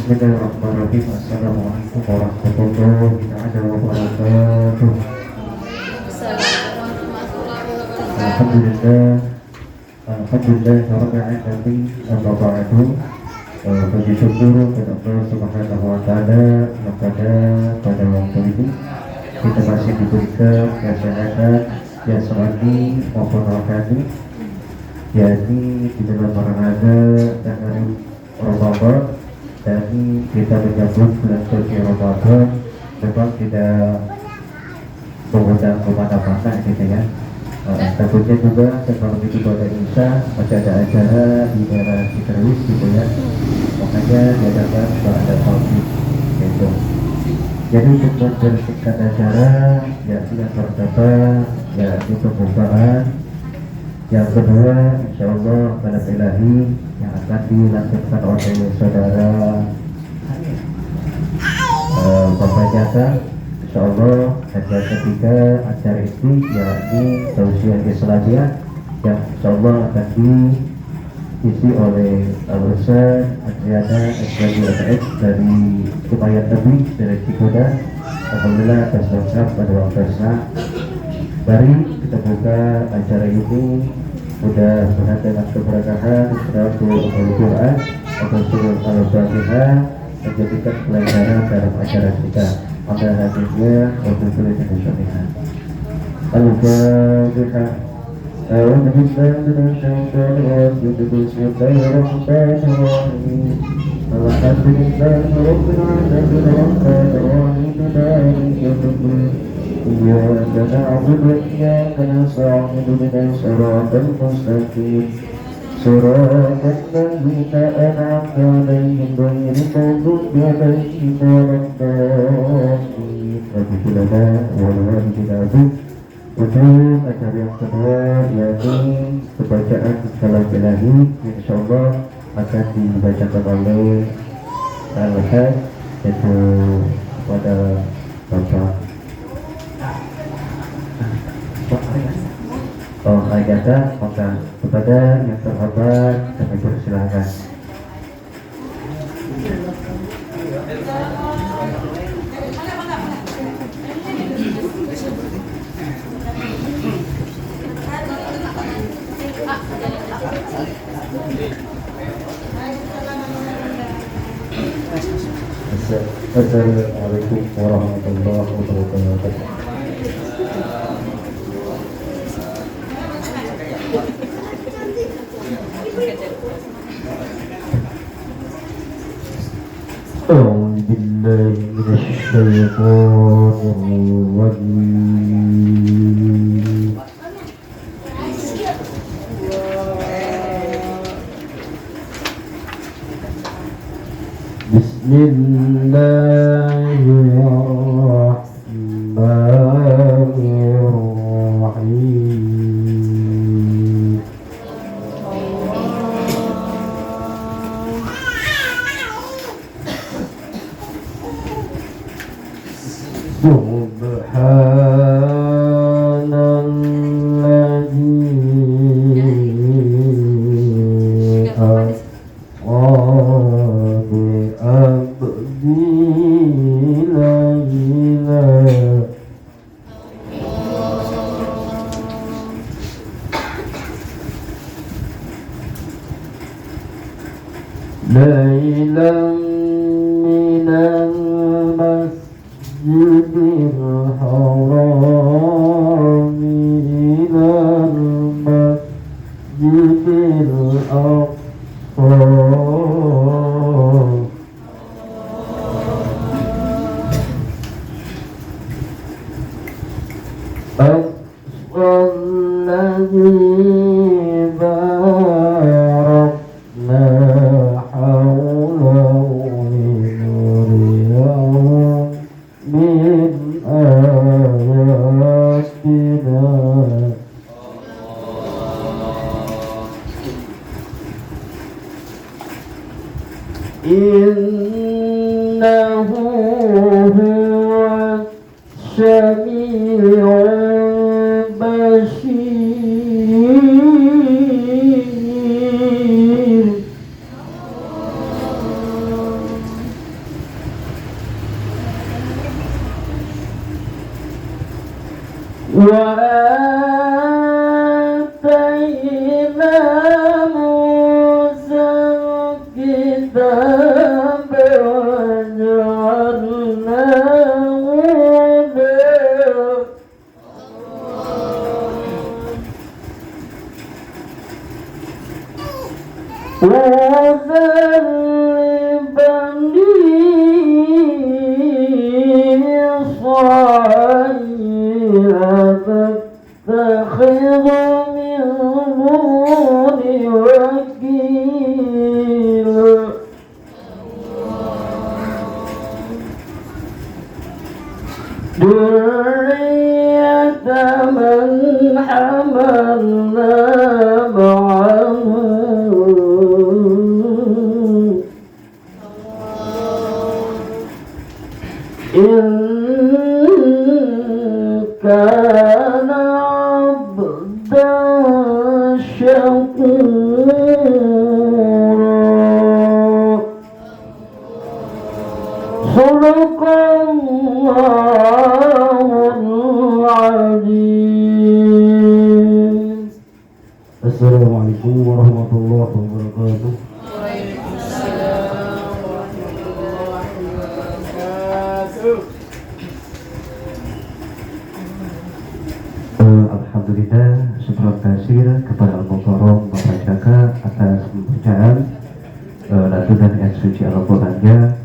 Bismillahirrahmanirrahim. Assalamualaikum warahmatullahi wabarakatuh. Alhamdulillah, Rabbil alamin. Amma ba'du. Puji syukur kepada Allah Subhanahu wa taala yang pada waktu ini kita masih diberikan kesehatan jasmani maupun rohani, yakni di dalam Ramadan dan hari Ramadan. Jadi kita menyambut bulan suci Ramadan memang tidak mengundang kemana-mana gitu ya. Tentunya juga sebelum itu pada Isa masih ada acara di daerah Citrus gitu ya. Makanya diadakan pada tahun gitu. Jadi untuk mempersingkat acara, yaitu yang pertama yaitu pembukaan, yang kedua insya Allah pada ilahi yang akan dilakukan oleh saudara Bapak Jasa, insya Allah. Dan yang ketiga acara ini yakni tausiah Islamiyah yang insya Allah akan diisi oleh Al-Ustaz Adriana SWX dari Kumayan Nabi dari Cikuda. Alhamdulillah atas lengkap pada waktu saat. Mari kita buka acara ini mudah-mudahan dengan keberkahan Surah Al-Quran atau Surah Al-Fatihah menjadikan pelajaran dalam acara kita. Maka hadirnya untuk tulis Indonesia. Al-Fatihah. A'udzu billahi minasyaitonir rajim. Bismillahirrahmanirrahim. Alhamdulillahi rabbil alamin arrahmanir rahim maliki yaumiddin. إياك نعبد وإياك نستعين اهدنا الصراط المستقيم صراط الذين أنعمت عليهم غير المغضوب عليهم ولا الضالين. Wabillahi taufiq. Untuk acara yang kedua yakni pembacaan kalam ilahi, insyaallah akan dibacakan oleh Al-Haj yaitu pada Bapak Ajata. Maka kepada yang terhormat kami persilahkan. Assalamualaikum warahmatullahi wabarakatuh. أعوذ بالله من الشيطان الرجيم. بسم الله الرحمن الرحيم. ليلا من المسجد الحرام إلى المسجد الأقصى الذي باركنا حوله لنريه من آياتنا إنه هو السميع البصير. وآتينا موسى الكتاب وجعلناه هدى لبني إسرائيل فاتخذ من دوني وكيلا ذرية من حملنا مع نوح إن كان عبدا شكورا صدق الله العظيم. Assalamualaikum warahmatullahi wabarakatuh. Alhamdulillah, syukur kasir kepada Al-Mukarram Bapak Jaka atas pembacaan lantunan ayat suci Al-Qur'annya.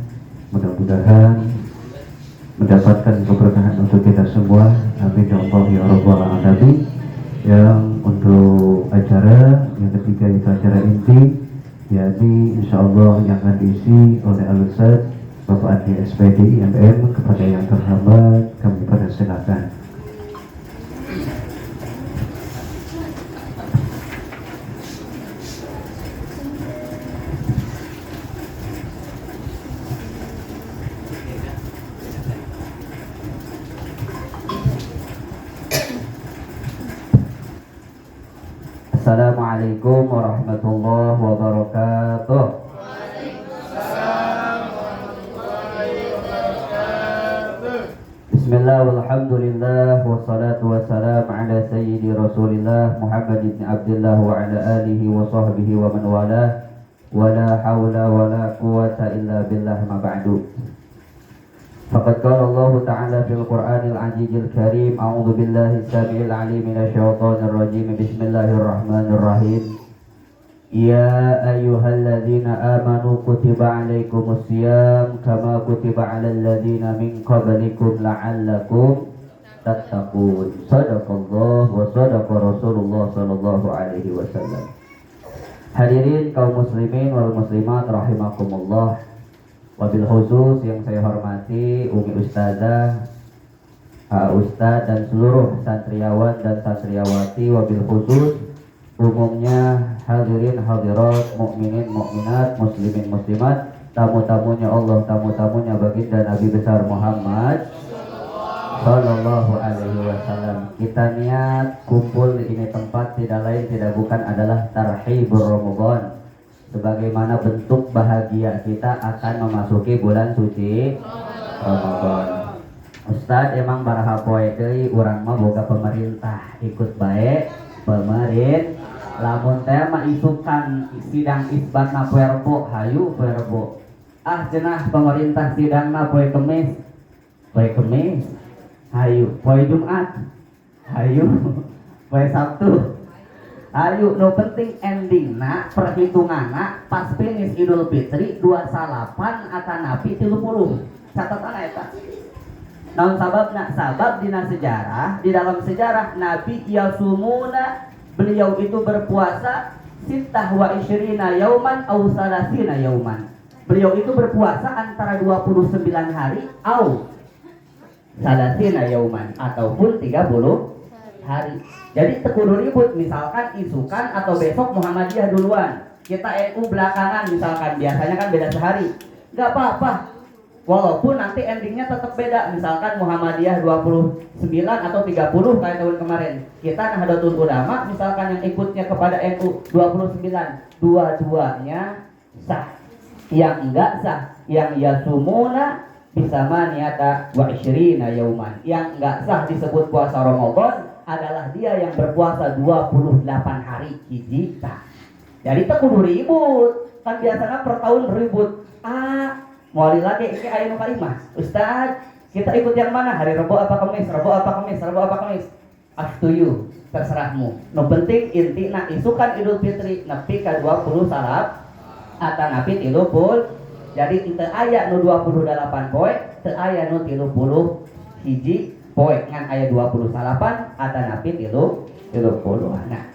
Mudah-mudahan mendapatkan keberkahan untuk kita semua. Amin ya Allah ya Rabbal Alamin. Yang untuk acara yang ketiga itu acara inti, yakni insyaallah yang akan diisi oleh Al-Ustaz Bapak Adi SPD MM. Kepada yang terhormat kami persilakan. Assalamualaikum warahmatullahi wabarakatuh. Bismillah walhamdulillah wassalatu wassalamu ala sayyidi rasulillah Muhammad ibn Abdullah wa ala alihi wa sahbihi wa man walah wa la hawla wa la quwata illa billah ma ba'du. Faqad qala Allah Ta'ala fil Qur'anil Azizil Karim, a'udzu billahi samiil 'alim minasyaitonir rajim. Bismillahirrahmanirrahim. Ya ayyuhalladzina amanu kutiba 'alaikumus syiyam kama kutiba 'alal ladzina min qablikum la'allakum tattaqun. Shadaqallahu wa shadaqa Rasulullah sallallahu alaihi wasallam. Hadirin kaum muslimin wal muslimat rahimakumullah. Wabil khusus yang saya hormati Umi Ustazah, Ustaz dan seluruh santriawan dan santriawati, wabil khusus umumnya hadirin hadirat, mukminin mukminat, muslimin muslimat, tamu-tamunya Allah, tamu-tamunya baginda Nabi besar Muhammad sallallahu alaihi wasallam. Kita niat kumpul di ini tempat tidak lain tidak bukan adalah tarhibur Ramadan, sebagaimana bentuk bahagia kita akan memasuki bulan suci Ramadan. Ustaz emang baraha poe deui urang mah boga pemerintah ikut bae pemerintah. Lamun teh mah isukan sidang isbatna poe Rebo, hayu poe Rebo. Ah cenah pemerintah sidangna poe Kemis. Poe Kemis. Hayu poe Jumat. Hayu poe Sabtu. Ayo, no penting ending nak perhitungan nak pas finish Idul Fitri 28 akan napi 30. Catatan eta. Naon sababna? Sabab dina sejarah, di dalam sejarah Nabi yasumuna, beliau itu berpuasa sittah wa isyrina yauman au salasina yauman. Beliau itu berpuasa antara 29 hari au salasina yauman ataupun 30 hari. Jadi tekudu ribut, misalkan isukan atau besok Muhammadiyah duluan, kita NU belakangan misalkan, biasanya kan beda sehari, nggak apa-apa, walaupun nanti endingnya tetap beda, misalkan Muhammadiyah 29 atau 30 kayak tahun kemarin, kita Nahdlatul Ulama misalkan yang ikutnya kepada NU 29, dua-duanya sah. Yang enggak sah, yang yasumuna bisa maniata wa isyrina yauman. Yang enggak sah disebut puasa Ramadan adalah dia yang berpuasa 28 hari hiji tah. Jadi teu kudu ribut. Kan biasanya per tahun ribut. Moali lagi iki aya nu kalimah. Ustaz, kita ikut yang mana? Hari Rebo apa Kamis? Rebo apa Kamis? Rebo apa Kamis? Up to you, terserahmu. Nu penting intina isukan Idul Fitri nepi ka 20 salap atanapi 30. Jadi teu aya nu 28 poe, teu aya nu 30 hiji poe, ngan aya 28 atanapi 30. Nah,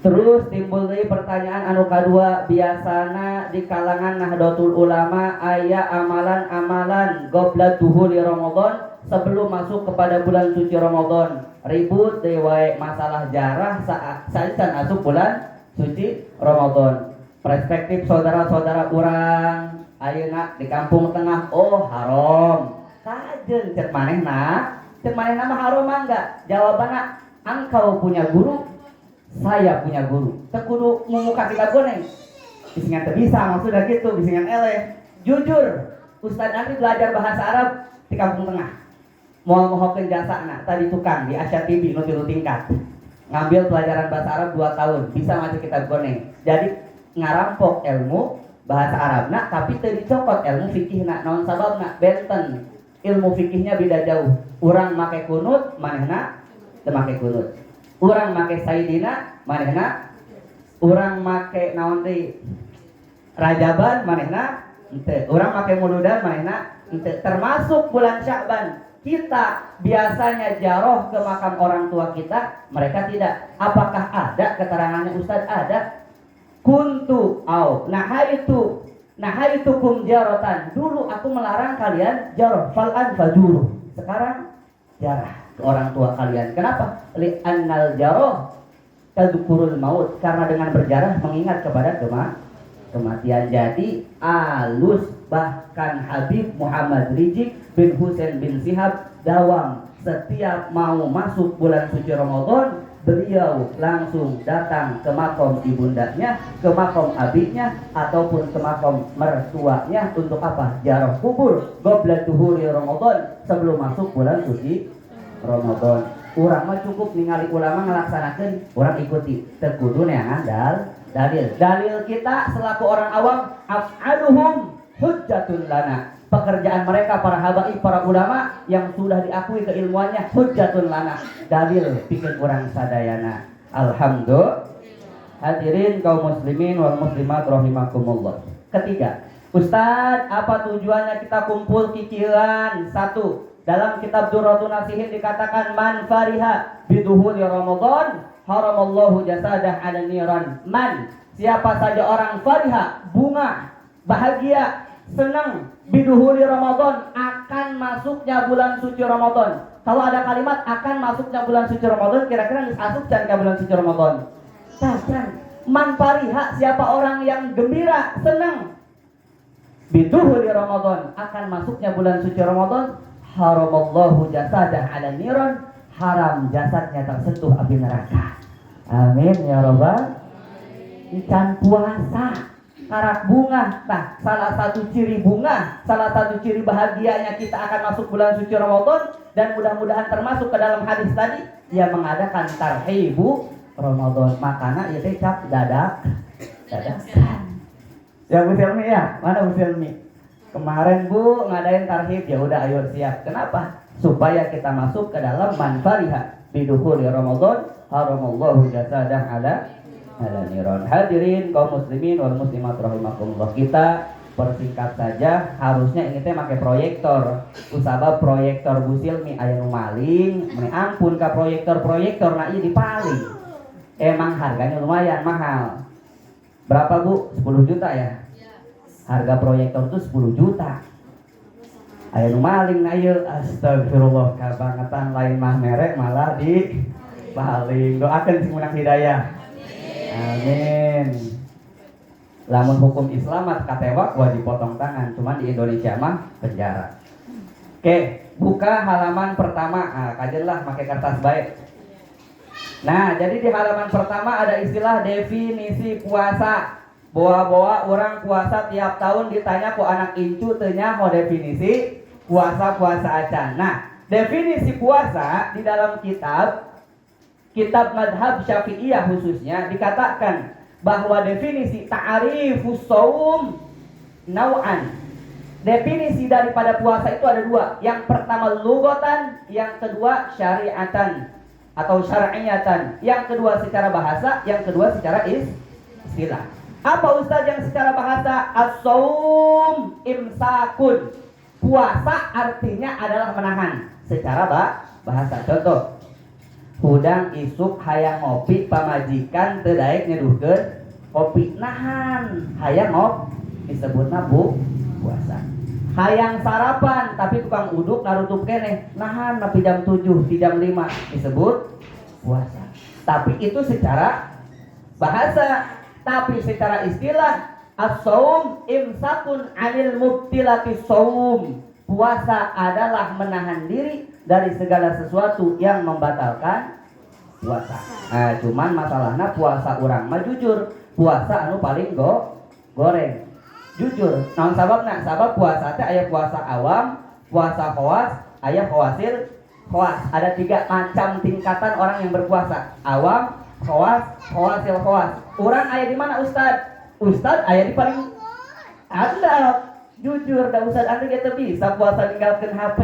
terus timbul deui pertanyaan anu kadua, biasana di kalangan Nahdlatul Ulama aya amalan-amalan goblat duhur di Ramadan sebelum masuk kepada bulan suci Ramadan. Ribut deui wae masalah jarah saat masuk bulan suci Ramadan. Perspektif saudara-saudara kurang ayeuna di kampung tengah, oh haram. Kajeun cek manehna mah haram enggak? Jawabanna, engkau punya guru, saya punya guru. Teu kudu mumuka kitab goneng. Bisingan teu bisa maksudnya gitu, bisingan eleh. Jujur, Ustaz Andri belajar bahasa Arab di kampung tengah. Moal mohokeun jasana tadi tukang di Asia TV nu 3 tingkat. Ngambil pelajaran bahasa Arab 2 tahun, bisa maca kitab goneng. Jadi ngarampok ilmu bahasa Arabna tapi teu dicokot ilmu fikihna. Naon sababna? Benten. Ilmu fikihnya beda jauh. Urang make kunut, manehna teu make kunut. Urang make sayyidina, manehna urang make naon deui? Rajaban, manehna henteu. Urang make muludan, manehna henteu. Termasuk bulan Sya'ban. Kita biasanya jaroh ke makam orang tua kita, mereka tidak. Apakah ada keterangannya Ustaz? Ada. Kuntu au nahaitukum jarotan. Dulu aku melarang kalian jaroh, fal'an fajuru. Sekarang jarah ke orang tua kalian. Kenapa? Li'annal jaroh tadzukurul maut. Karena dengan berjarah mengingat kepada kematian. Jadi alus, bahkan Habib Muhammad Rizik bin Husain bin Sihab dawang setiap mau masuk bulan suci Ramadan, beliau langsung datang ke makom ibundanya, ke makom abiknya, ataupun ke makom mertuanya untuk apa? Ziarah kubur goblat duhuri Ramadan sebelum masuk bulan suci Ramadan. Urang mah cukup ningali ulama ngelaksanakeun, urang ikuti. Teu kudu neangan dalil kita selaku orang awam, af'aluhum hujjatun lana. Pekerjaan mereka para habaib, para ulama yang sudah diakui keilmuannya, hujjatun lana, dalil bikin orang sadayana. Alhamdulillah. Hadirin kaum muslimin wal muslimat rahimakumullah. Ketiga, Ustaz, apa tujuannya kita kumpul cicilan? Satu, dalam kitab Durratun Nasihin dikatakan man fariha biduhuri Ramadan haramallahu jasadah 'ala niran. Man, siapa saja orang fariha, bunga, bahagia, senang biduhuri Ramadan, akan masuknya bulan suci Ramadan. Kalau ada kalimat akan masuknya bulan suci Ramadan, kira-kira masuk can ke bulan suci Ramadan? Can. Man fariha, siapa orang yang gembira, senang biduhuri Ramadan, akan masuknya bulan suci Ramadan, haramallahu jasadah 'ala niran, haram jasadnya tersentuh api neraka. Amin ya rabbal. Ikan puasa karak bunga. Nah, salah satu ciri bunga, salah satu ciri bahagianya kita akan masuk bulan suci Ramadan, dan mudah-mudahan termasuk ke dalam hadis tadi, dia mengadakan tarhibu Ramadan. Makanya itu cap dadakan. Ya Bu Silmi ya, mana Bu Silmi? Kemarin Bu ngadain tarhib, ya udah ayo siap. Kenapa? Supaya kita masuk ke dalam man fariha bidukhuli Ramadan haramallahu jasadah 'ala niran. Hadirin kaum muslimin wal muslimat rahimakumullah. Kita persingkat saja, harusnya ini teh make proyektor. Usaba proyektor Bu Silmi aya nu maling, meni ampun ka proyektor na ieu dipaling. Emang harganya lumayan mahal. Berapa Bu? 10 juta ya? Harga proyektor itu 10 juta. Aya nu maling na ieu, astagfirullah, kabangetan lain mah merek malah dipaling. Doakeun sing menang hidayah. Amin. Lamun hukum Islam mah katewak wajib potong tangan, cuman di Indonesia mah penjara. Oke, buka halaman pertama. Kajenlah pakai kertas baik. Nah, jadi di halaman pertama ada istilah definisi puasa. Bawa-bawa orang puasa tiap tahun ditanya ku anak incu tanya ho definisi puasa acan. Nah, definisi puasa di dalam kitab madhab Syafi'iyah khususnya dikatakan bahwa definisi ta'rifus shaum nau'an. Definisi daripada puasa itu ada dua. Yang pertama lugatan, yang kedua syariatan atau syar'iyatan. Yang kedua secara bahasa, yang kedua secara istilah. Apa Ustaz yang secara bahasa? As-shaum imsakun. Puasa artinya adalah menahan secara bahasa. Contoh, hudang isuk hayang ngopi pamajikan teu daek nyeduhkeun kopi nahan hayang ngop disebutna puasa. Hayang sarapan tapi tukang uduk narutup keneh nahan nepi jam 7 di jam 5 disebut puasa. Tapi itu secara bahasa. Tapi secara istilah as-shaum imsakun 'anil mubtilati shaum. Puasa adalah menahan diri dari segala sesuatu yang membatalkan puasa. Nah, cuman masalahnya puasa urang mah jujur, puasa anu paling goreng. Jujur. Naon sababna? Sabab puasa teh aya puasa awam, puasa khawas, aya khawasil, khawas. Ada 3 macam tingkatan orang yang berpuasa. Awam, khawas, khawasil, khawas. Urang aya di mana Ustad? Ustad aya di paling handap. Jujur da Ustad anu ge teu bisa puasa ninggalkeun HP.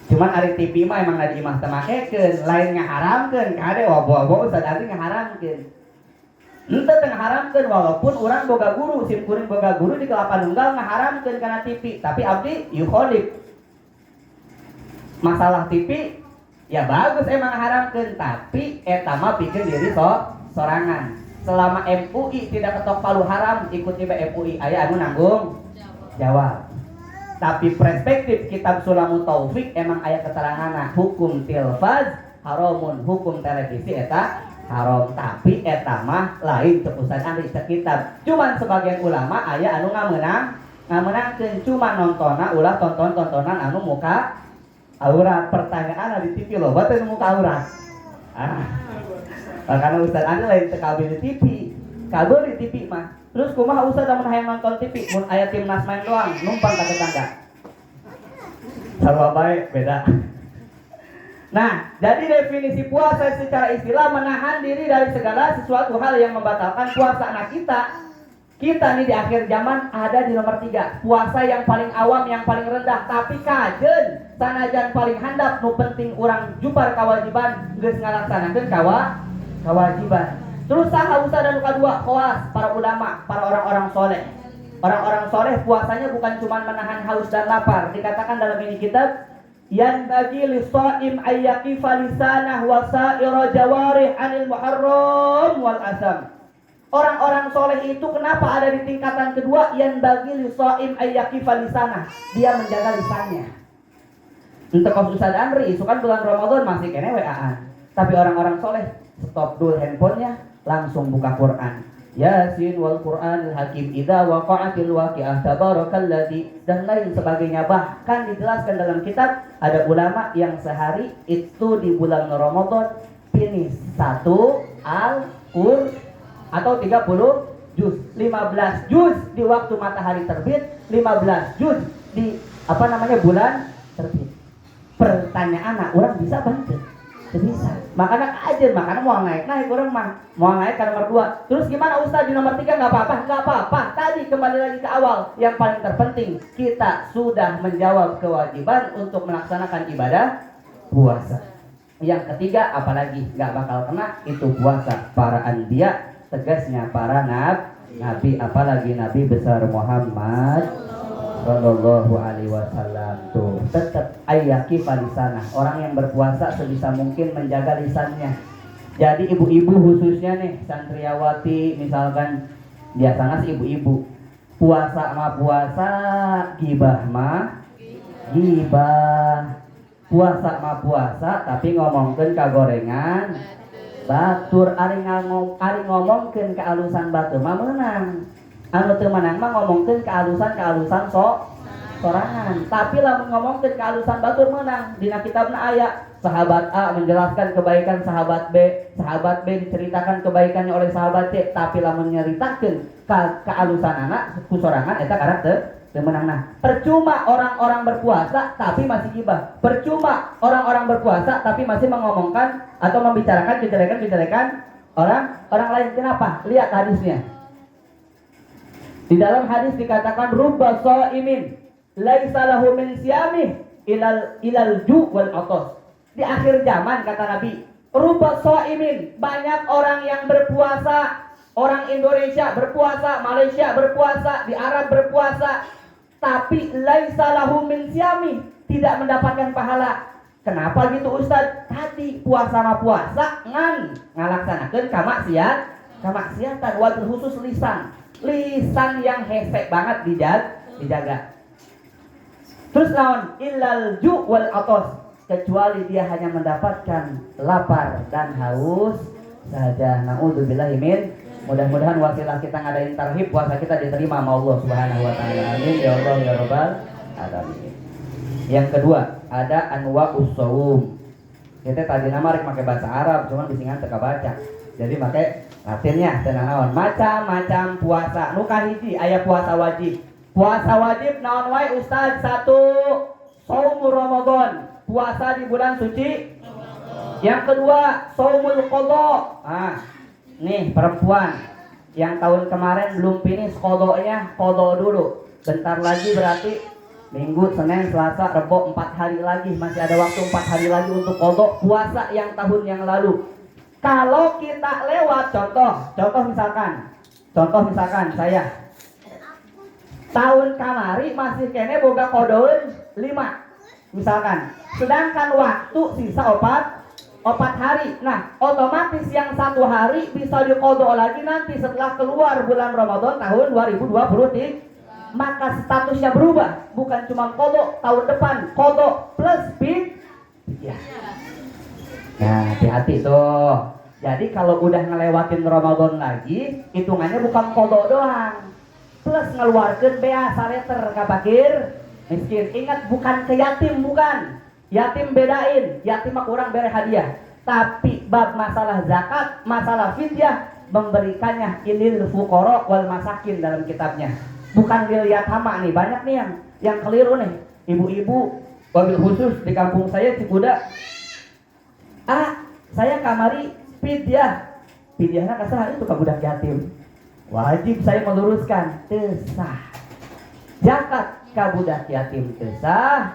Cuman ari TV mah emang da imah teu makekeun, lain ngaharamkeun kade wobo-wobo Ustad anu ngaharamkeun. Henteu teu ngaharamkeun walaupun urang boga guru, sim kuring boga guru di Kelapa Nunggal ngaharamkeun kana TV, tapi abdi yukholif. Masalah TV ya bagus emang ngaharamkeun, tapi eta mah pikeun diri sorangan. Selama MUI tidak ketok palu haram, ikut tiba MUI aya anu nanggung jawab. Tapi perspektif kitab Sulamut Taufik emang aya keteranganna hukum tilfaz haramun, hukum televisi eta haram. Tapi eta mah lain tepusan ahli kitab. Cuman sebagian ulama aya anu ngamenangkeun cuma nontonna ulah tontonan anu muka aurat. Pertanyaan di TV loba teh muka aurat. Karena Ustaz anu lain teu kabel di TV. Kabel di TV mah. Terus kumaha Ustaz lamun hayang nonton TV mun aya timnas main doang numpang ka tetangga. Sarua bae beda. Nah, jadi definisi puasa secara istilah menahan diri dari segala sesuatu hal yang membatalkan puasa. Nah, kita nih di akhir zaman ada di nomor 3. Puasa yang paling awam, yang paling rendah, tapi kajen sanajan paling handap, nu penting urang jupar kewajiban geus ngalaksanakeun kewajiban. Terus saha Ustaz dan kedua khawas, para ulama, para orang-orang soleh. Orang-orang soleh puasanya bukan cuma menahan haus dan lapar. Dikatakan dalam ini kitab, yan bagi lis-shaim ayyaqifa lisanah wa sa'ira jawarih 'anil muharram wal asam. Orang-orang soleh itu kenapa ada di tingkatan kedua? Yan bagi lis-shaim ayyaqifa lisanah. Dia menjaga lisannya. Untuk Ustaz Andri, itu kan bulan Ramadan masih kene WA-an. Tapi orang-orang soleh stop dulu handphonenya, langsung buka Quran. Yasin wal Qur'anil Hakim idza waqa'atil waqi'ah tabarakalladzi dan lain sebagainya. Bahkan dijelaskan dalam kitab ada ulama yang sehari itu di bulan Ramadan finish 1 Al-Qur'an atau 30 juz, 15 juz di waktu matahari terbit, 15 juz di bulan terbit. Pertanyaan orang bisa bantu? Bisa. Makanya kajian, makanya mau naik orang mah mau naik ke nomor 2. Terus gimana Ustaz di nomor 3? Nggak apa-apa. Tadi kembali lagi ke awal. Yang paling terpenting kita sudah menjawab kewajiban untuk melaksanakan ibadah puasa. Yang ketiga apalagi nggak bakal kena itu puasa para anbiya, tegasnya para nabi, apalagi Nabi besar Muhammad Sallallahu alaihi wasallam. Tuh tetap ayyaki lisanah. Orang yang berpuasa sebisa mungkin menjaga lisannya. Jadi ibu-ibu khususnya nih, santriawati misalkan, biasanya sih ibu-ibu puasa mah puasa, gibah mah gibah. Puasa mah puasa, tapi ngomongkeun kagorengan batur. Ari ngomongkeun ka alusan batur mah meunang. Anu teu menang mah ngomongkeun kealusan sorangan. Tapi lamun ngomongkeun kealusan batur menang. Dina kitabna aya Sahabat A menjelaskan kebaikan sahabat B diceritakan kebaikannya oleh sahabat C, tapi lamun nyeritakeun kealusan anak kusorangan eta karakter temenang. Nah, percuma orang-orang berpuasa tapi masih gibah. Percuma orang-orang berpuasa tapi masih mengomongkan atau membicarakan kejelekan orang lain. Kenapa? Lihat hadisnya. Di dalam hadis dikatakan rubba shaimin laisa lahu min siyamih ilal ju' wal atas. Di akhir zaman kata Nabi, rubba shaimin, banyak orang yang berpuasa, orang Indonesia berpuasa, Malaysia berpuasa, di Arab berpuasa, tapi laisa lahu min siyamih, tidak mendapatkan pahala. Kenapa gitu Ustaz? Tadi puasa mah puasa ngalaksanakeun kamaksiatan, wabil khusus lisan yang hesek banget dijaga. Terus naon? Illal ju' wal atas, kecuali dia hanya mendapatkan lapar dan haus saja. Naudzubillahi min. Mudah-mudahan wasilah kita ngadain tarhib puasa kita diterima sama Allah Subhanahu wa taala. Amin ya Allah ya rabbal alamin. Yang kedua, ada anwa'us shaum. Kita tadi nama rek make bahasa Arab, cuman bisingan teka baca. Jadi make Latinnya tenang naon, macam-macam puasa. Nu kahiji aya puasa wajib. Puasa wajib naon wae Ustaz? 1, shaumur Ramadan, puasa di bulan suci. Yang kedua, shaumul qadha. Nih perempuan yang tahun kemarin belum finish qadha-nya, qadha dulu. Bentar lagi berarti Minggu, Senin, Selasa, Rebo 4 hari lagi, masih ada waktu 4 hari lagi untuk qadha puasa yang tahun yang lalu. Kalau kita lewat, contoh misalkan saya tahun kamari masih kene boga kodoun 5 misalkan, sedangkan waktu sisa 4 hari. Nah, otomatis yang 1 hari bisa dikodo lagi nanti setelah keluar bulan Ramadan tahun 2023. Maka statusnya berubah, bukan cuma kodo tahun depan, kodo plus ya. Nah, hati-hati tuh. Jadi kalau udah ngelewatin Ramadan lagi, hitungannya bukan kodo doang, plus ngeluarkeun bea sareter ka fakir miskin. Ingat, bukan ke yatim, bukan. Yatim bedain, yatim mah kurang bere hadiah. Tapi bab masalah zakat, masalah fidyah, memberikannya ilil fuqara wal masakin dalam kitabnya. Bukan lil yatama nih, banyak nih yang keliru nih. Ibu-ibu, wabil khusus di kampung saya Cikuda. Saya kamari fidyahna kasah itu ka budak yatim. Wajib saya meluruskan, teu sah. Zakat ka budak yatim teu sah,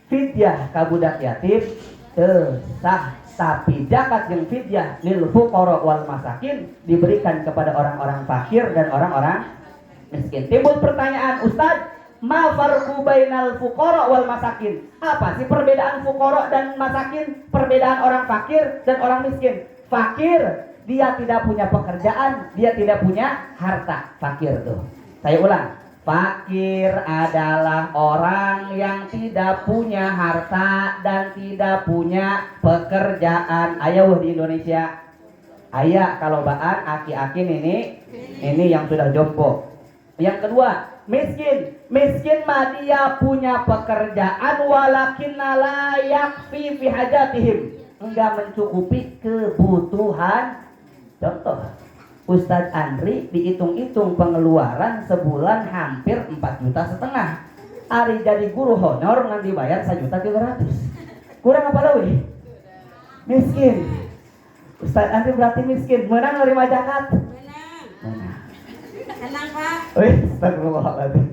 fidyah ka budak yatim teu sah. Tapi zakat jeung fidyah lil fuqara wal masakin diberikan kepada orang-orang fakir dan orang-orang miskin. Timbul pertanyaan, Ustaz, ma farqu bainal fuqara wal masakin? Apa sih perbedaan fuqara dan masakin? Perbedaan orang fakir dan orang miskin. Fakir, dia tidak punya pekerjaan, dia tidak punya harta. Fakir tuh. Saya ulang. Fakir adalah orang yang tidak punya harta dan tidak punya pekerjaan. Ayo di Indonesia. Aya kalau baan aki-akin ini yang sudah jompo. Yang kedua, miskin. Miskin mah dia punya pekerjaan walakinna la yakfi fi hajatihim. Enggak mencukupi kebutuhan. Contoh, Ustadz Andri dihitung-hitung pengeluaran sebulan hampir 4,5 juta. Ari jadi guru honor ngan dibayar 1,3 juta. Kurang apa leuwih? Miskin. Ustadz Andri berarti miskin. Menang nerima zakat? Menang. Tenang Pak. Astagfirullahaladzim.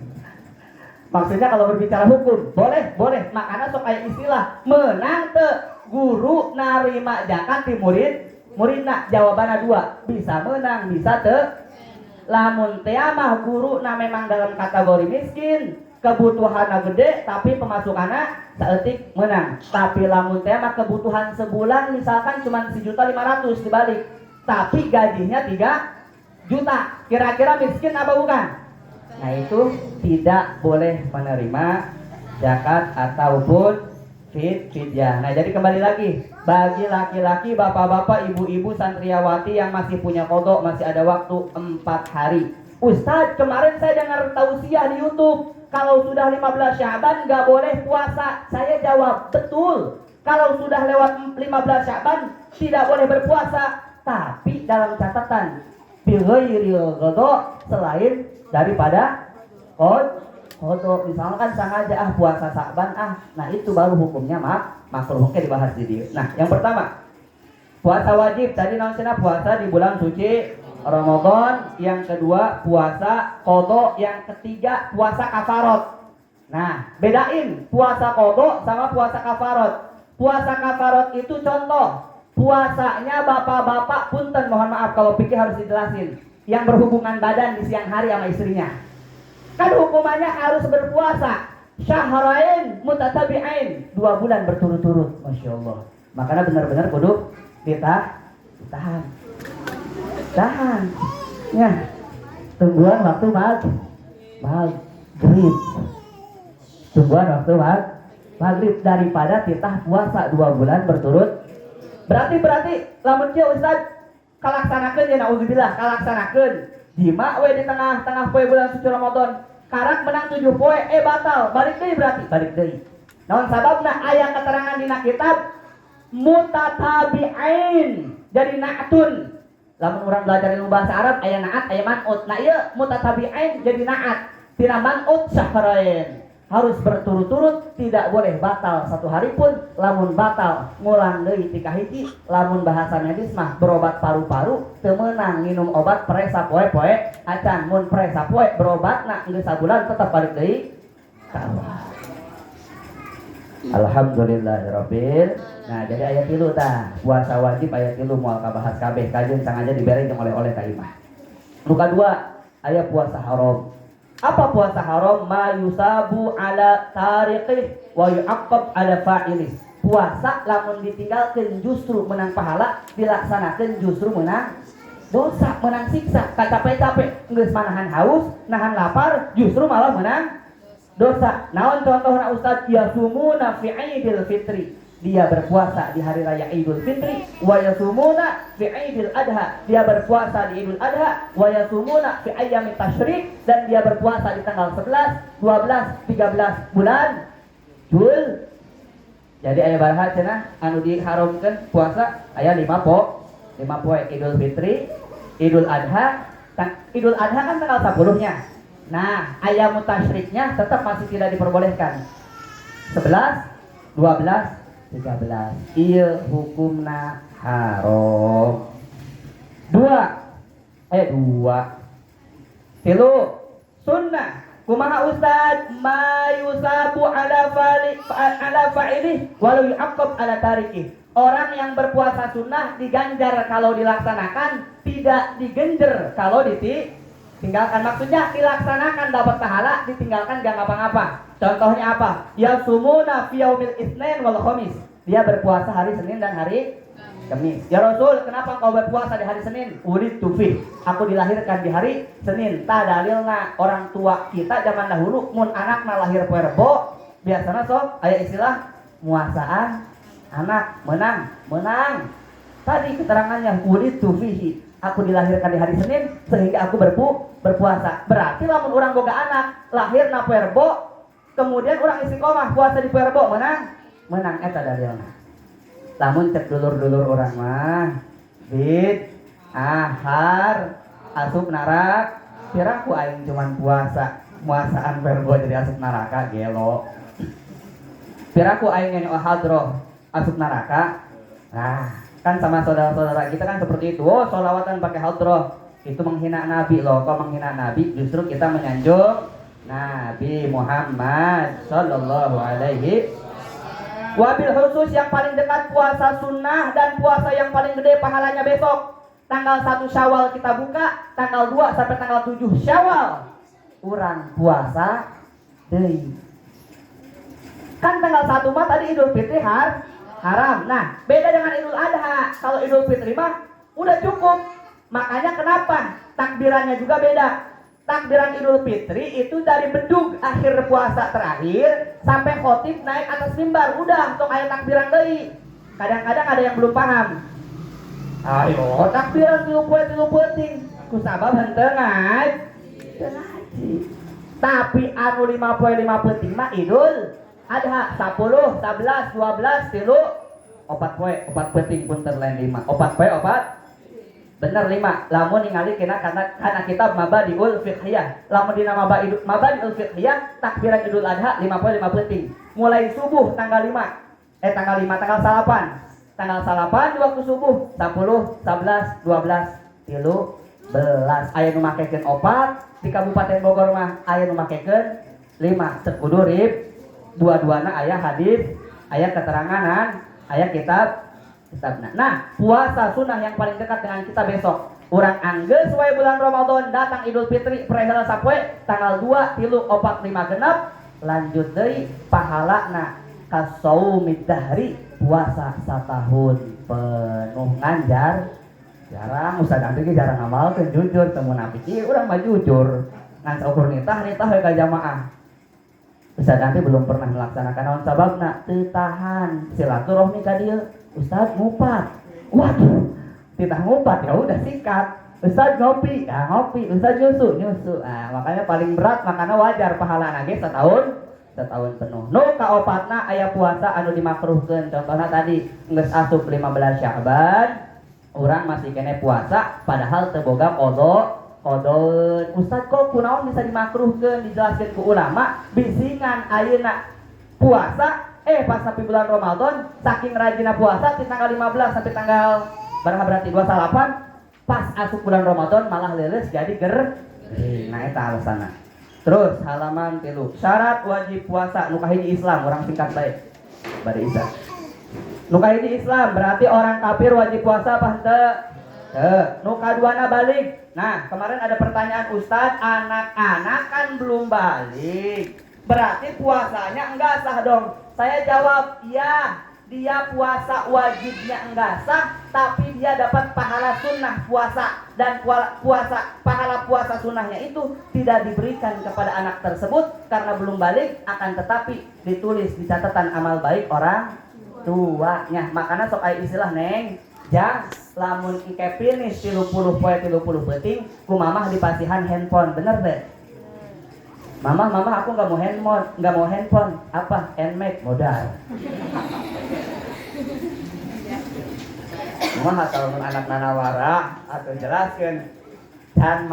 Maksudnya kalau berbicara hukum, boleh. Makanya sok kayak istilah menang teu. Guru narima zakat di muridna, jawabannya 2, bisa menang bisa teu. Lamun teh mah guru na memang dalam kategori miskin, kebutuhanna gede tapi pemasukanna saeutik menang. Tapi lamun teh mah kebutuhan sebulan misalkan cuma 1,5 juta dibalik, tapi gajinya 3 juta, kira-kira miskin apa bukan? Nah itu tidak boleh menerima zakat ataupun fidyah. Nah jadi kembali lagi, bagi laki-laki, bapak-bapak, ibu-ibu, santriawati yang masih punya kodok, masih ada waktu 4 hari. Ustadz, kemarin saya dengar tausiah di YouTube, kalau sudah 15 Syaban gak boleh puasa. Saya jawab, betul. Kalau sudah lewat 15 Sya'ban tidak boleh berpuasa, tapi dalam catatan bighairil qada, selain daripada qada. Misalkan sengaja puasa Sya'ban nah itu baru hukumnya makruh. Oke, dibahas di dia. Nah, yang pertama puasa wajib tadi namanya puasa di bulan suci Ramadan, yang kedua puasa qada, yang ketiga puasa kafarat. Nah, bedain puasa qada sama puasa kafarat. Puasa kafarat itu contoh puasanya bapak-bapak, punten mohon maaf kalau pikir harus dijelasin, yang berhubungan badan di siang hari sama istrinya. Kan hukumannya harus berpuasa syahrain mutatabi'ain, 2 bulan berturut-turut. Masya Allah. Makanya benar-benar kudu tahan. Ya, tungguan waktu maghrib. Tungguan waktu maghrib daripada kita puasa 2 bulan berturut. Berarti lamun kieu Ustaz kalaksanakeun ya naudzubillah, kalaksanakeun jima we di tengah-tengah poe bulan suci Ramadan. Karak menang 7 poe batal. Balik deui. Naon sababna? Aya keterangan dina kitab mutatabi'ain. Jadi na'tun. Lamun urang belajar ilmu bahasa Arab aya na'at, aya man'ut. Nah ieu mutatabi'ain jadi na'at. Tina man'ut syahrain. Harus berturut-turut, tidak boleh batal 1 hari pun. Lamun batal ngulang deui ti kahiji. Lamun bahasa medis mah berobat paru-paru teu meunang minum obat presa poe-poe acan. Mun presa poe berobatna geus sabulan tetep balik deui ka Allah. Alhamdulillahirabbil. Nah, jadi ayat 3 tah. Puasa wajib ayat 3 moal kabahas kabeh, kajeun sangaja dibere jeung oleh-oleh ka imah. Nu kadua aya puasa haram. Apa puasa haram? Ma yusabu ala tariqih wa yu'aqqab ala fa'ilih. Puasa lamun ditinggalkeun justru menang pahala, dilaksanakeun justru menang dosa, menang siksa. Capek-capek geus manahan haus, nahan lapar, justru malah menang dosa. Naon contohna Ustaz? Yasumuna fi Idul Fitri. Dia berpuasa di hari raya Idul Fitri. Wa yasumuna fi Idul Adha. Dia berpuasa di Idul Adha. Wa yasumuna fi ayyamit tasyrik. Dan dia berpuasa di tanggal 11, 12, 13 bulan Jul. Jadi aya baraha cenah anu diharamkeun puasa aya 5 poe. Idul Fitri, Idul Adha. Idul Adha kan tanggal 10-nya. Nah, ayam tasyriknya tetap masih tidak diperbolehkan. 11, 12, 13. Ieu hukumna haram. 2. Tilu sunnah. Kumaha Ustaz? Ma yusabu ala fa'ilih walau yu'aqqab ala tarikih. Orang yang berpuasa sunnah diganjar kalau dilaksanakan, tidak digenjer kalau ditinggalkan. Maksudnya dilaksanakan dapat pahala, ditinggalkan gak ngapa-ngapa. Contohnya apa? Yasumuna fi yaumil Itsnain wal Khamis. Dia berpuasa hari Senin dan hari Kamis. Ya Rasul, kenapa kau berpuasa di hari Senin? Ulidtu fi. Aku dilahirkan di hari Senin. Ta dalilna orang tua kita zaman dahulu mun anakna lahir poe Rebo, biasana sok aya istilah muasaan anak menang. Tadi keterangannya ulidtu fihi. Aku dilahirkan di hari Senin sehingga aku berpuasa. Berarti lamun orang boga anak lahir na poe Rebo, kemudian orang istiqomah puasa di poe Rebo menang eta dalilna. Lamun cek dulur-dulur orang mah ahar asup narak, piraku aing cuman puasaan poe Rebo jadi asup neraka gelo. Piraku aing nyanyi hadroh asup neraka. Nah, kan sama saudara-saudara kita kan seperti itu. Oh, sholawatan pakai hadroh itu menghina Nabi loh. Kalau menghina Nabi justru kita menyanjung Nabi Muhammad sallallahu alaihi. Wabil khusus yang paling dekat puasa sunnah dan puasa yang paling gede pahalanya besok. Tanggal 1 Syawal kita buka, tanggal 2 sampai tanggal 7 Syawal urang puasa deui. Kan tanggal 1 mah tadi Idul Fitri haram. Nah, beda dengan Idul Adha. Kalau Idul Fitri mah udah cukup. Makanya kenapa takbirannya juga beda. Takbiran Idul Fitri itu dari bedug akhir puasa terakhir sampai khotib naik atas mimbar. Udah, tong aya takbiran deui. Kadang-kadang ada yang belum paham. Ayo, takbiran 30 penting. Kusabab henteu ngaji. Tapi anu 5 penting mah Idul Adha 10, 11, 12, 3, 4 poe, 4 penting punten lain 5. 4 poe 4 bener 5. Lamun ningali kana kitab Mabadiul Fiqhiyah. Lamun dina Mabadiul Fiqhiyah takbiran Idul Adha 5 poe 5 penting. Mulai subuh tanggal 5. Tanggal 5 tanggal salapan. Tanggal salapan di waktu subuh 10, 11, 12, 13. Aya nu makekeun 4 di Kabupaten Bogor mah aya nu makekeun 5. Cek kudu rib dua-duana aya hadis, aya keteranganan, aya kitabna. Nah, puasa sunnah yang paling dekat dengan kita besok. Urang anggeus wae bulan Ramadan datang Idul Fitri preheula sapoe tanggal 2, 3, 4, 5 genep lanjut deui pahalana kasaumid dahri puasa satahun penuh nganjar. Jarang Ustaz Andri ge jarang ngamalkeun jujur teu munafik ieu urang mah jujur. Ngan saukur nitah we ka jamaah. Ustaz Andri belum pernah melaksanakan naon sababna teu tahan silaturahmi ka dieu. Ustaz ngupat. Waduh, titah ngupat ya udah sikat. Ustaz ngopi, ya ngopi. Ustaz nyusu. Makanya paling berat makanya wajar pahalana ge setahun penuh. Nu kaopatna aya puasa anu dimakruhkeun. Contohna tadi geus asup 15 Sya'ban, urang masih kene puasa padahal teu boga qodon. Ustaz kok kunaon bisa dimakruhkeun dijelaskeun ku ulama bisingan ayeuna puasa pas sampai bulan Ramadan saking rajina puasa di tanggal 15 sampai tanggal berapa berarti 28 pas asup bulan Ramadan malah leles jadi nah eta alasanna. Terus halaman 3 syarat wajib puasa nu kahiji Islam orang singkat bae bade Isa. Nu kahiji Islam berarti orang kafir wajib puasa apa henteu? Nu kaduana balik. Nah, kemarin ada pertanyaan Ustaz, anak-anak kan belum balik. Berarti puasanya enggak sah dong. Saya jawab, iya, dia puasa wajibnya enggak sah, tapi dia dapat pahala sunnah puasa. Dan pahala puasa sunnahnya itu tidak diberikan kepada anak tersebut karena belum balik, akan tetapi ditulis di catatan amal baik orang tuanya. Makanya sok aya istilah neng, jang lamun ike finish 30 poe 30 penting, ku mamah dipasihan handphone, bener deh. Mama aku nggak mau handphone, apa? Handmade modal. Mama kalau anak nanawara atau jelaskan, can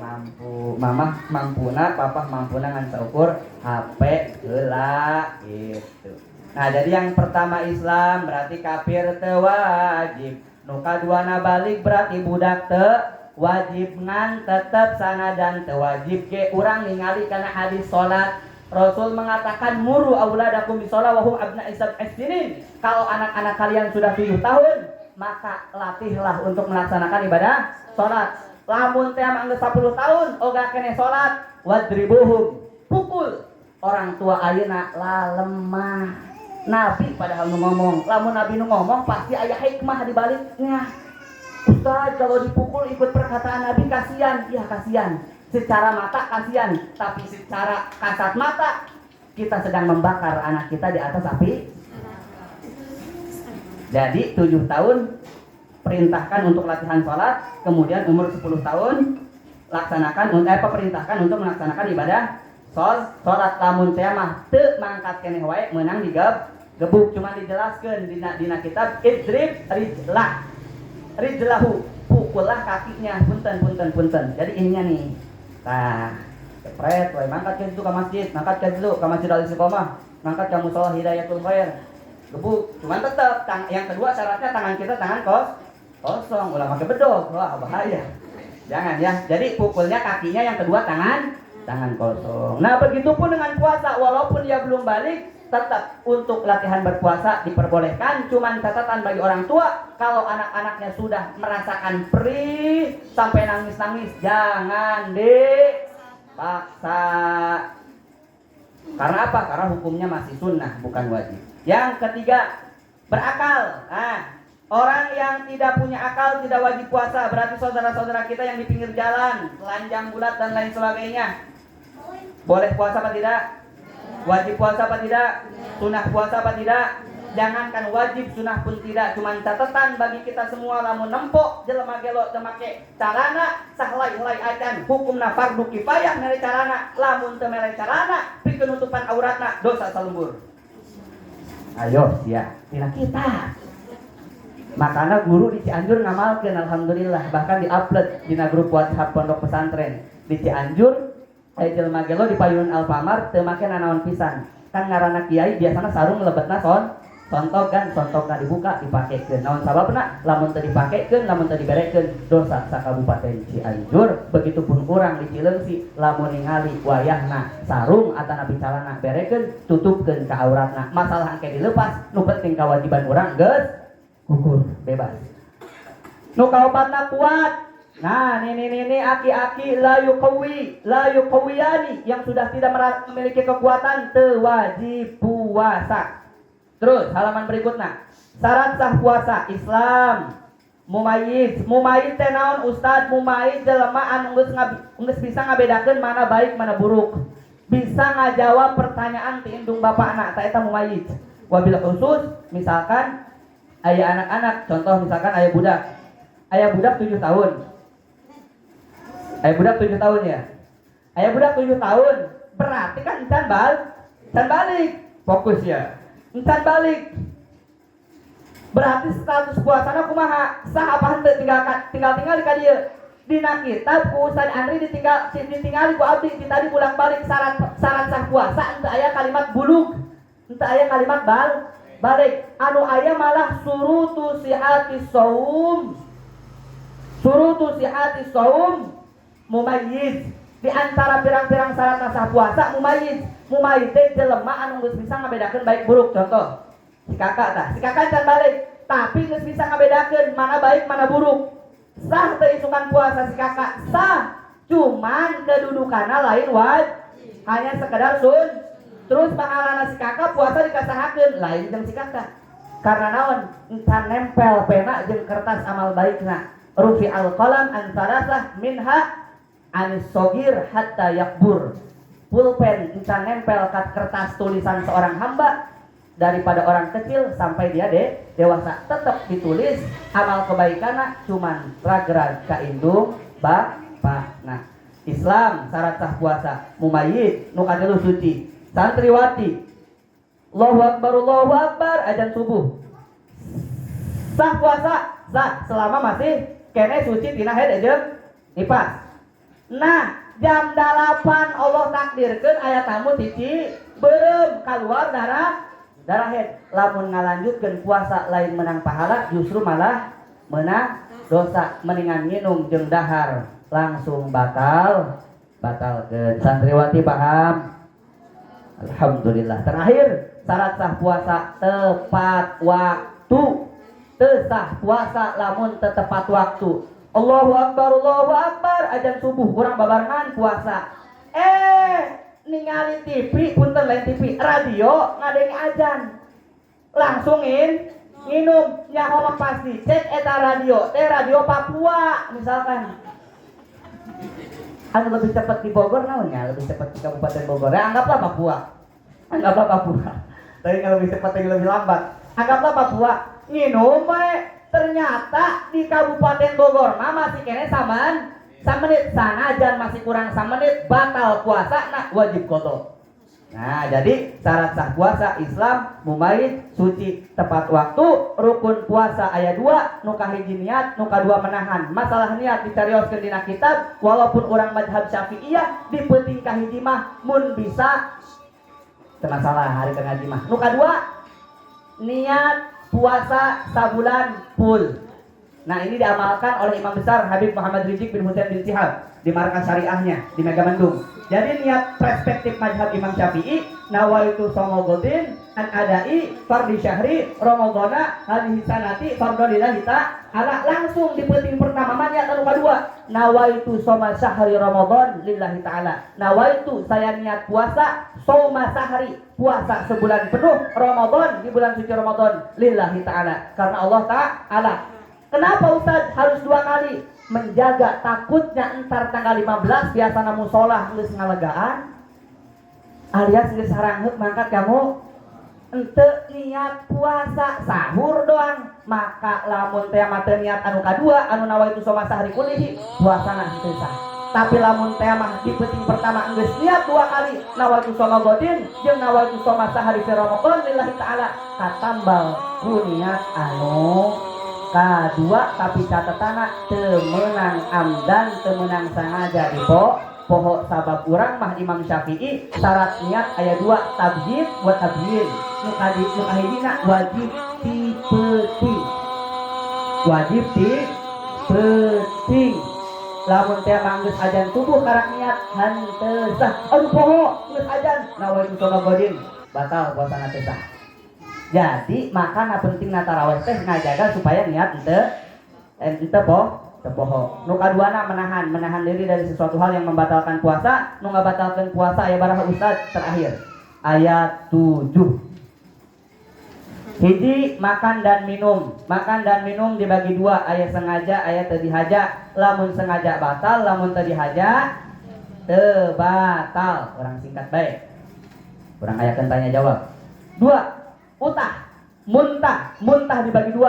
mampu, mama mampuna, papa mampuna ngan seukur HP heula gitu. Nah jadi yang pertama Islam berarti kafir teu wajib. Nu kaduana balik berarti budak teu wajib ngan tetep sanajan teu wajib ge urang ningali kana hadis salat Rasul mengatakan muru auladakum bisolah wa hum abna'i sab'i sinin. Kalau anak-anak kalian sudah 7 tahun maka latihlah untuk melaksanakan ibadah salat. Lamun teh mah geus 10 tahun oga kene salat wadribuhum pukul. Orang tua ayeuna lalemah. Nabi padahal nu ngomong, lamun Nabi nu ngomong pasti aya hikmah di baliknya. Ustaz kalau dipukul ikut perkataan Nabi kasihan. Iya kasihan. Secara mata kasihan, tapi secara kasat mata kita sedang membakar anak kita di atas api. Jadi 7 tahun perintahkan untuk latihan sholat, kemudian umur 10 tahun laksanakan perintahkan untuk melaksanakan ibadah sholat. Lamun teh mah teu mangkat keneh wae meunang digebuk, cuma dijelaskeun dina kitab idrib rijlahu, pukullah kakinya, punten. Jadi ininya nih. Nah, cepret wae mangkat ke situ ka masjid, mangkat ke situ ka Masjid Al-Istiqomah, mangkat ka Mushola Hidayatul Khair. Gebuk, cuman tetap yang kedua syaratnya tangan kita kosong, ulah pakai bedog, wah bahaya. Jangan ya. Jadi pukulnya kakinya, yang kedua tangan kosong. Nah, begitupun dengan puasa, walaupun dia belum balik, tetap untuk latihan berpuasa diperbolehkan. Cuman catatan bagi orang tua, kalau anak-anaknya sudah merasakan perih sampai nangis-nangis, jangan dipaksa. Karena apa? Karena hukumnya masih sunnah, bukan wajib. Yang ketiga, berakal. Nah, orang yang tidak punya akal tidak wajib puasa. Berarti saudara-saudara kita yang di pinggir jalan, telanjang bulat dan lain sebagainya, boleh puasa apa tidak? Wajib puasa apa tidak? Sunnah puasa apa tidak? Jangankan wajib, sunah pun tidak. Cuman catatan bagi kita semua, lamun nempok jelema gelo teu make carana sahlai-helai acan hukumna fardu kifayah mere carana. Lamun teu mere carana pikeun nutupan auratna dosa salumpur. Ayo sia tina kita. Makana guru di Cianjur ngamalkeun alhamdulillah, bahkan di-upload dina grup WhatsApp pondok pesantren. Di Cianjur aya jelema gelo di payun Alfamart teu make nanaon pisan. Kan ngaranna kiai biasana sarung lebetna contoh kan, contohna dibuka dipakekeun. Naon sababna? Lamun teu dipakekeun, lamun teu diberekeun dosa sa Kabupaten Cianjur. Begitupun urang di Cileungsi, lamun ningali wayahna sarung atana bicarana berekeun, tutupkeun ka auratna. Masalah engke dilepas, nu penting kewajiban urang geus gugur bebas. Nu kaopatna kuat. Nah, ini aki-aki la yuqawiyani yang sudah tidak memiliki kekuatan teu wajib puasa. Terus halaman berikutnya, syarat sah puasa Islam mumayyiz teh naon Ustad? Mumayyiz jelema anu geus bisa ngabedakeun mana baik mana buruk, bisa ngajawab pertanyaan ti indung bapakna, eta mumayyiz. Wabil khusus misalkan aya anak-anak, contoh misalkan aya budak 7 tahun. Aya budak 7 tahun ya. Aya budak 7 tahun, berarti kan can balik. Fokus ya. Encan balik. Berarti status puasana kumaha? Sah apa henteu tinggal di ka dieu. Dina kitab ku Ustaz Andri ditinggali ku abdi kita diulang balik syarat sah puasa henteu aya kalimat bulug. Henteu aya kalimat balik. Anu aya malah surutu sihati shaum mumayyiz. Di antara pirang-pirang syarat sah puasa mumayyiz teh jelema anu geus bisa ngabedakeun baik buruk. Contoh si kakak can balik tapi geus bisa ngabedakeun mana baik mana buruk. Sah teu isungan puasa si kakak? Sah, cuman kedudukanna lain hanya sekedar sun. Terus pangalanna si kakak puasa dikasahakeun lain jeung si kakak. Karena naon? Encan nempel pena jeung kertas amal baikna. Rufi al-qalam an salasah minha anis sogir hatta yakbur. Pulpen encan nempel kat kertas tulisan seorang hamba daripada orang kecil sampai dia dewasa. Tetap ditulis amal kebaikanna cuman ragrag ka indung bapak. Nah, Islam syarat sah puasa mumayyiz nu katilu suci. Santriwati Allahu akbar adzan subuh. Sah puasa sah selama masih kene suci tina haid jeung nifas. Nah, jam 8 Allah takdirkeun aya tamu tici beureum keluar darah haid. Lamun ngalanjutkeun puasa lain menang pahala, justru malah menang dosa. Mendingan nginum jeung dahar langsung batalkeun. Santriwati paham? Alhamdulillah. Terakhir, syarat sah puasa tepat waktu. Teu sah puasa lamun teu tepat waktu. Allahu akbar adzan subuh urang babarengan puasa. Ningali TV, punten lain TV, radio ngadenge adzan. Langsung nginum nyaho pasti cek eta radio, radio Papua misalkan. Anu lebih cepat di Bogor naonnya? Lebih cepat di Kabupaten Bogor. Ya anggaplah Papua. Tapi kalau lebih cepat yang lebih lambat. Anggaplah Papua. Nginum ternyata di Kabupaten Bogor masih kene samenit sanajan masih kurang samenit batal puasa wajib qada. Nah, jadi syarat sah puasa Islam mumayyiz suci tepat waktu. Rukun puasa aya 2, nu kahiji niat, nu kadua menahan. Masalah niat dicarioskeun dina kitab, walaupun urang mazhab Syafi'iyah dipeuting kahiji mah mun bisa teu masalah hari kahiji mah. Nu kadua niat puasa sabulan full. Nah, ini diamalkan oleh Imam Besar Habib Muhammad Rizik bin Husain bin Syihab di markas syariahnya di Mega Bandung. Jadi niat perspektif mazhab Imam Syafi'i, nawaitu somogodin an adai fardi syahri ramadhana hadhihi sanati fardolillahi ta'ala. Langsung di penting pertama niat anu kadua, nawaitu soma syahri ramadhan lillahi ta'ala. Nawaitu saya niat puasa soma syahri, puasa sebulan penuh Ramadan di bulan suci Ramadan lillahi ta'ala, karena Allah ta'ala. Kenapa Ustaz harus 2 kali? Menjaga takutnya entar tanggal 15 biasana musola geus ngalegaan alias geus sarangheuk mangkat kamu ente niat puasa sahur doang, maka lamun teh mah teu niat anu kadua anu nawaitu soma sahari kulihi puasana henteu sah. Tapi lamun teh mah di penting pertama geus niat 2 kali nawaitu soma godin jeung nawaitu soma sahari fi Ramadan lillahi taala katambal ku niat anu kadua, tapi catatana teu meunang amdan teu meunang sengaja di poho sabab urang mah Imam Syafi'i syarat niat aya 2 tabyid buat tabyin nu kahidina wajib dipenting lamun teh manggeus ajan subuh karek niat henteu sah aduh poho geus ajan nawaitu soma godin batal puasana teh sah. Jadi makana pentingna tarawih teh ngajaga supaya niat henteu poho. Nu kaduana menahan diri dari sesuatu hal yang membatalkan puasa. Nu ngabatalkeun puasa aya baraha Ustaz terakhir. Ayat 7. Hiji makan dan minum. Makan dan minum dibagi 2, aya sengaja, aya teu dihaja. Lamun sengaja batal, lamun teu dihaja teu batal. Urang singkat bae. Urang ayakeun tanya jawab. 2. Utah, muntah dibagi 2,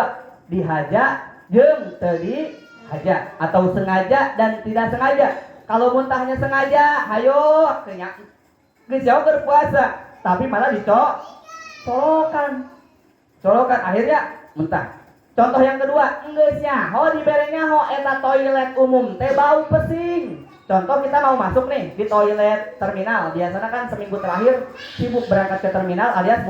dihaja jeung teu dihaja atau sengaja dan tidak sengaja. Kalau muntahnya sengaja, hayo kenyak geus jauh berpuasa, tapi malah colokan akhirnya muntah. Contoh yang kedua, geus nyaho dibere nyaho eta toilet umum teh bau pesing. Contoh kita mau masuk nih di toilet terminal, biasanya kan seminggu terakhir sibuk berangkat ke terminal alias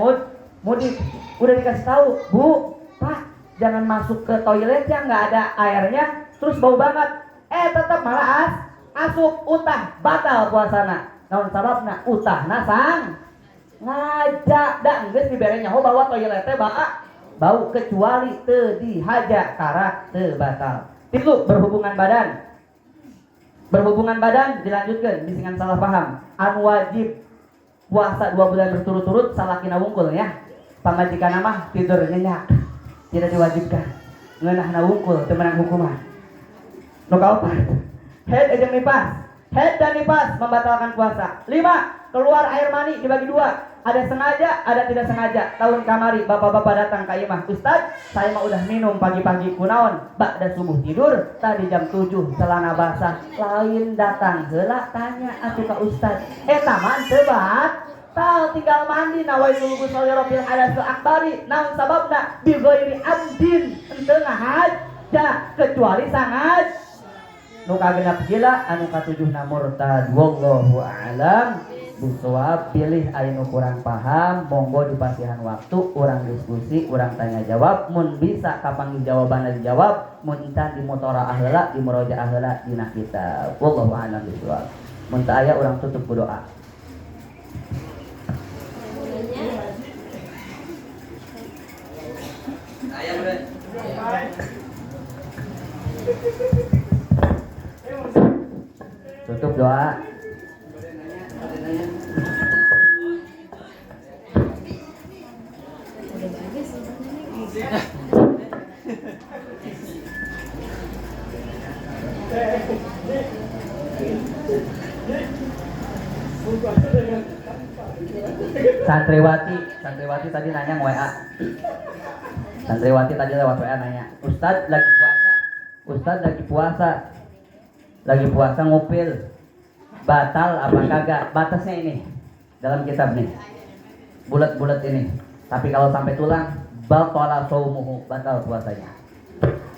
mudik. Udah dikasih tahu, Bu, Pak, jangan masuk ke toiletnya nggak ada airnya, terus bau banget. Tetap malah asup utah batal puasana. Naon sababna? Utahna sang ngajak da geus dibere nyaho bawa toiletnya bau kecuali teu dihaja karak teu batal. 3. Berhubungan badan dilanjutkan bisingan salah paham. Anu wajib puasa 2 bulan berturut-turut salakina wungkul ya. Pamajikan mah tidur nyenyak tidak diwajibkan. Ngeunahna wungkul teu meunang hukuman. Nu kaopat, haid jeung nifas. Haid dan nifas membatalkan puasa. 5. Keluar air mani dibagi 2. Ada sengaja, ada tidak sengaja. Tahun kamari bapak-bapak datang ke imah, Ustaz, saya mah udah minum pagi-pagi kunaon, ba'da subuh tidur, tadi jam 7 celana basah. Lain datang heula tanya atuh ka Ustaz. Eta mah teu batal, tinggal mandi nawaitul ghusl rabbil hadas akbari. Naon sababna? Bi ghairi amdin, henteu ngahaja kecuali sangat. Nu kagenap gila, anu katujuhna murtad. Wallahu a'lam. Busawab pilih anu kurang paham, monggo di pasihan waktu, urang diskusi, urang tanya jawab. Mun bisa kapanggih jawabanna dijawab, mun encan di mutora aheula, di muroja aheula dina kitab. Wallahu a'lam bishawab. Mun teu aya urang tutup ku doa. Tutup doa. Santriwati tadi nanya WA. Santriwati tadi lewat WA nanya, Ustaz lagi puasa ngupil, batal apa kagak? Batasnya ini dalam kitab nih, bulat-bulat ini. Tapi kalau sampai tulang, batala shaumuhu, batal puasanya.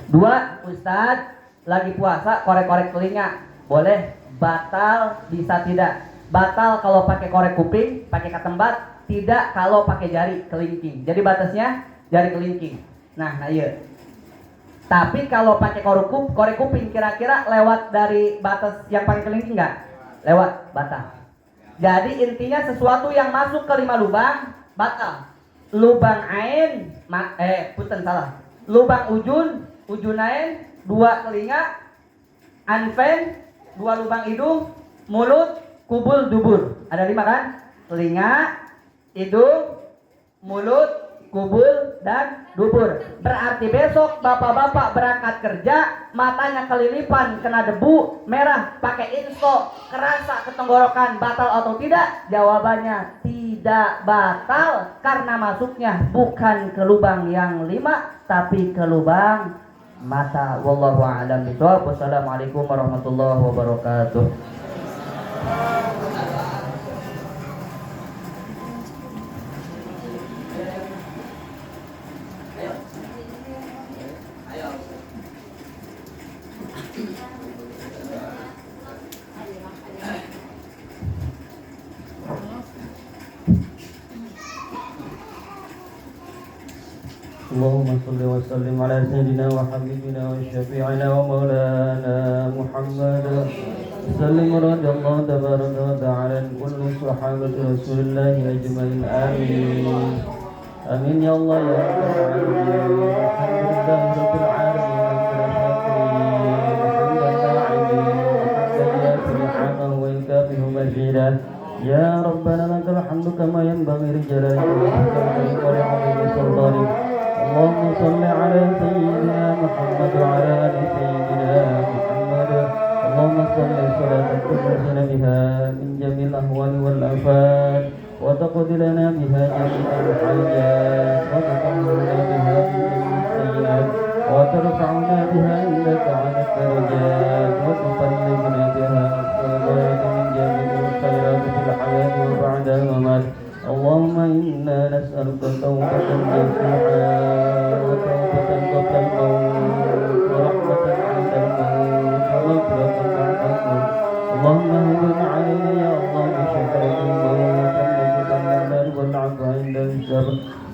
2, Ustaz lagi puasa korek-korek telinga, boleh? Batal bisa tidak? Batal kalau pakai korek kuping, pakai katembat, tidak kalau pakai jari kelingking. Jadi batasnya jari kelingking. Nah iya. Tapi kalau pakai korek kuping kira-kira lewat dari batas yang pakai kelingking enggak? Lewat, batal. Jadi intinya sesuatu yang masuk ke 5 lubang batal. Lubang ain, lubang ujunain, 2 telinga, anfen, 2 lubang hidung, mulut, kubul, dubur. Ada 5 kan? Telinga, hidung, mulut, kubul, dan dubur. Berarti besok bapak-bapak berangkat kerja, matanya kelilipan kena debu, merah, pakai insto, kerasa ke tenggorokan, batal atau tidak? Jawabannya tidak batal, karena masuknya bukan ke lubang yang 5, tapi ke lubang mata. Wallahu a'lam bishawab. Wassalamualaikum warahmatullahi wabarakatuh. اللهم صل وسلم على سيدنا وحبيبنا وشفيعنا ومولانا محمد سلم رضي الله تبارك وتعالى عن كل صحابة رسول الله أجمعين آمين آمين يا الله يا رب العالمين الحمد لله رب العالمين حمدا داعمين وحمدا ياسر حقه ويكافئ مزيدا يا ربنا لك الحمد كما ينبغي لجلالك وجهك ولعظيم سلطانك اللهم صل على سيدنا محمد وعلى ال سيدنا محمد اللهم صل صلاة تخرجنا بها من جميع الاهوال والافات وتقضي لنا بها جميع الحاجات وتطهرنا بها من جميع السيئات وترفعنا بها عندك على الدرجات وتبلغنا بها الصلوات من جميع الخيرات في الحياة وبعد الممات اللهم إنا نسألك توبة نصوحا وتوبة قبل الموت ورحمة عند الموت ومغفرة بعد الموت اللهم هون علينا يا الله بشكرة الموت والنجاة من النار والعفو عند الشر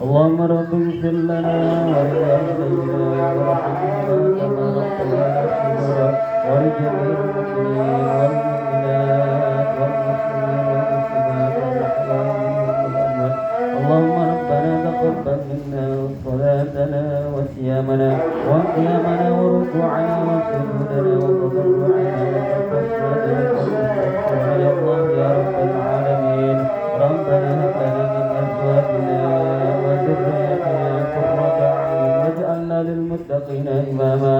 اللهم رب اغفر لنا ولوالدينا وارحمنا كما ربنا صغارا ولجميع المسلمين والمؤمنات والمسلمين والمسلمات والأحياء اللهم ربنا تقبل منا صلاتنا وصيامنا وقيامنا وركوعنا وسجودنا وتضرعنا وتقصدنا واستغفرنا يا الله يا رب العالمين ربنا هب لنا من ازواجنا وذرياتنا قرة اعين واجعلنا للمتقين اماما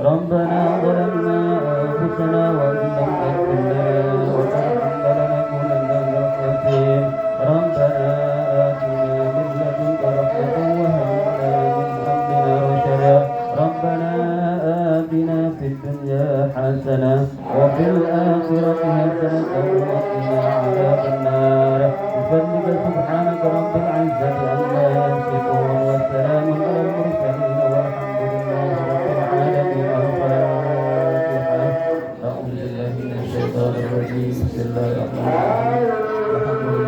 ربنا ظلمنا انفسنا وان لم تغفر لنا وترحمنا لنكونن من الخاسرين ربنا آتنا من لدنك رحمة وهب لنا من أمرنا رشدا ربنا آتنا في الدنيا حسنة وفي الآخرة حسنة وقنا عذاب النار بفضلك سبحانك رب العزة عما يصفون وسلام على المرسلين والحمد لله رب العالمين الفاتحة أعوذ بالله من الشيطان الرجيم بسم الله الرحمن الرحيم الحمد لله